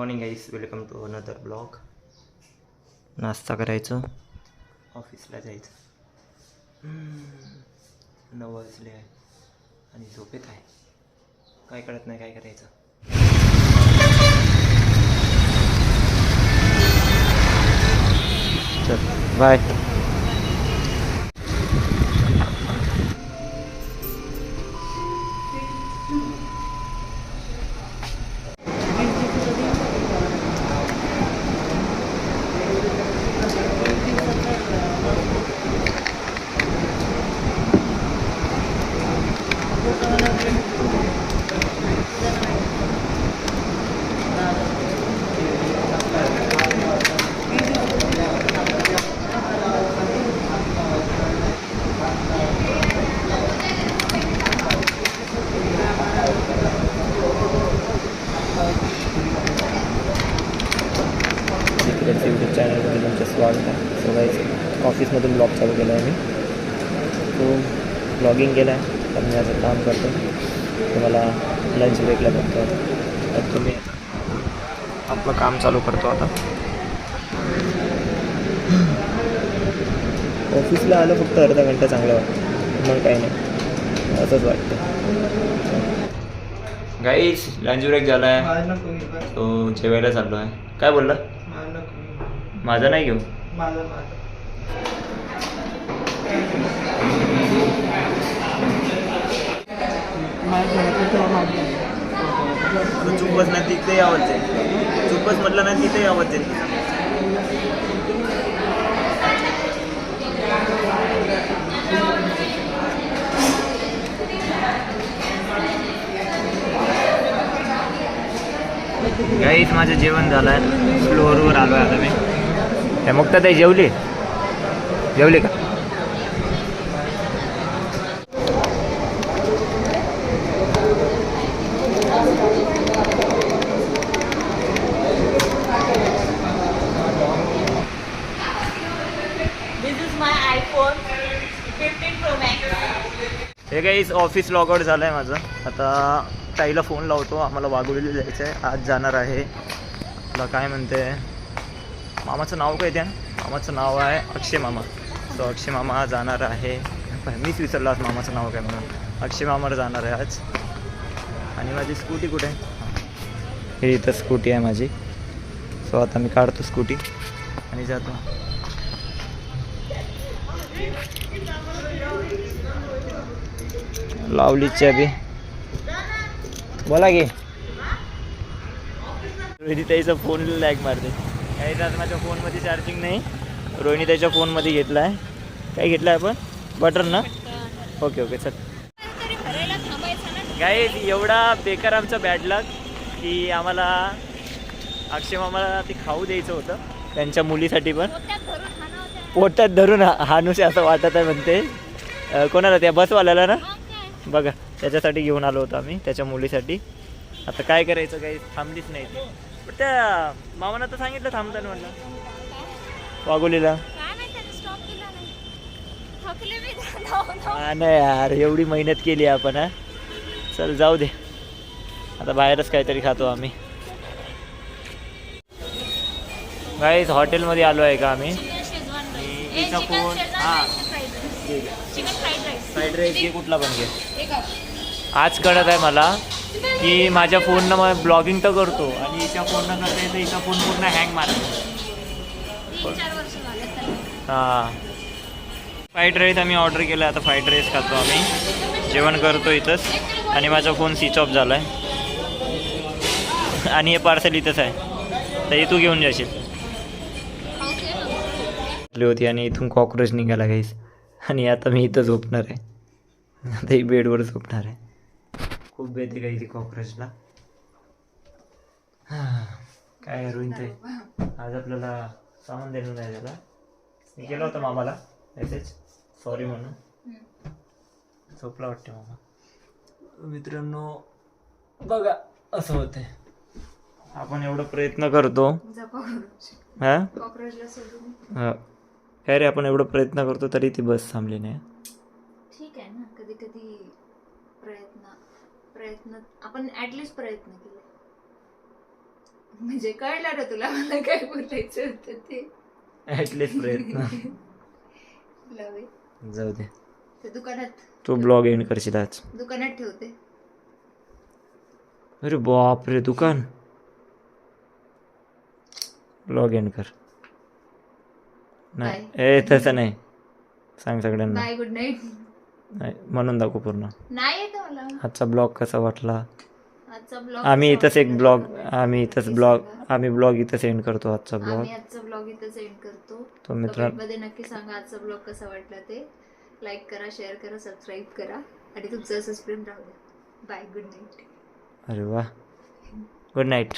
Morning guys, welcome to another blog. नाश्ता करायचं, ऑफिसला जायचं. 9 वाजले आहे आणि झोपेत आहे. काय कळत नाही काय करायचं. चल बाय. यूट्यूब चॅनलमध्ये तुमचं स्वागत आहे. सो गाईस, ऑफिसमधून ब्लॉग चालू केला आहे मी. तो ब्लॉगिंग केला आहे तर मी असं काम करतो. तुम्हाला लंच ब्रेकला बघतो. तर तुम्ही आपलं काम चालू करतो आता. ऑफिसला आलं फक्त अर्धा घंटा चांगलं वाटतं, मग काही नाही, असंच वाटतं. गाईस, लंच ब्रेक झाला आहे तो जेवायला चाललो आहे. काय बोलला? माझा नाही घेऊ. चुपच नाही तिथे आवाज जाईल. चुपच म्हटलं नाही तिथे आवाज जाईल. गाईस, माझं जेवण झालं आहे. फ्लोअरवर आलो आहे आता मी. हे मुक्ता ताई जेवली का? Hey guys, office log out झालं आहे माझं. आता ताईला फोन लावतो. आम्हाला वाघोलीला जायचं आहे. आज जाणार आहे. तुला काय म्हणते, मामाचं नाव काय त्या? मामाचं नाव आहे अक्षय मामा. सो अक्षय मामा जाणार आहे. मीच विसरलो आज मामाचं नाव काय म्हणून. अक्षय मामावर जाणार आहे आज. आणि माझी स्कूटी कुठे आहे? हे इथं स्कूटी आहे माझी. सो आता मी काढतो स्कूटी आणि जातो. लावली चाबी. बोला की. रोहिणी ताईचा फोन लॅग मारते. काही आज माझ्या फोनमध्ये चार्जिंग नाही. रोहिणी ताईच्या फोनमध्ये घेतला आहे. काय घेतलं आहे आपण? बटर ना? ओके चल. काय एवढा बेकार आमचा बॅड लक की आम्हाला अक्षय मामाला ते खाऊ द्यायचं होतं त्यांच्या मुलीसाठी. पण पोटात धरून हानुसे असं वाटत आहे म्हणते. कोणाला? त्या बसवाल्याला ना. बघा, त्याच्यासाठी घेऊन आलो होतो आम्ही, त्याच्या मुलीसाठी. आता काय करायचं, काही थांबलीच नाही ती. पण त्या मामानं तर सांगितलं थांबताना म्हणलं वाघोलीला. नाही यार, एवढी मेहनत केली आपण. चल जाऊ दे, आता बाहेरच काहीतरी खातो आम्ही. गाईस, हॉटेलमध्ये आलो आहे का आम्ही. तिचा फोन. हां, फ्राईड राईस घे, कुठला पण घे. आज कळत आहे मला की माझ्या फोननं मग ब्लॉगिंग तर करतो आणि हिच्या फोननं करता येतं. हिचा फोन पूर्ण हँग मारतो. हां, फ्राईड राईस आम्ही ऑर्डर केला. आता फ्राईड राईस खातो आम्ही. जेवण करतो इथंच. आणि माझा फोन स्विच ऑफ झाला आहे. आणि हे पार्सल इथंच आहे, तर तू घेऊन जाशील होती. आणि इथून कॉक्रोच निघाला गाईस. आणि आता मी इथं झोपणार आहे. आता ही बेडवर झोपणार आहे. खूप भीती काही ती कॉक्रोचला. काय रोहित आहे, आज आपल्याला सामान देणं नाही झाला. मी केलं होतं मामाला मेसेज, सॉरी म्हणून. झोपला वाटते मामा. मित्रांनो बघा, असं होते. आपण एवढं प्रयत्न करतो. हां, काय रे, आपण एवढं प्रयत्न करतो तरी ती बस थांबली नाही. ठीक आहे ना, कधी कधी प्रयत्न आपण ॲटलिस्ट प्रयत्न केले. म्हणजे कळलं ना तुला मला काय बोलायचं होतं ते. ॲटलिस्ट प्रयत्न. लव यू. जाऊ दे, ते दुकानात तू ब्लॉग एंड करशील आज. दुकानात ठेवते. अरे बापरे, दुकान. ब्लॉग एंड कर. नाही ए तसं नाही, सांग सगळ्यांना. Bye, good night. नाही म्हणून दाखव पूर्ण. नाही येत मला आजचा ब्लॉग कसा वाटला. आजचा ब्लॉग. आम्ही इथंच ब्लॉग इथं सेंड करतो. आजचा ब्लॉग आम्ही आजचा ब्लॉग इथं सेंड करतो. तो मित्र मध्ये नक्की सांगा आजचा ब्लॉग कसा वाटला ते. लाईक करा, शेअर करा, सबस्क्राईब करा आणि तुमचं असंच प्रेम राहू द्या. Bye, good night. अरे वा, गुड नाईट.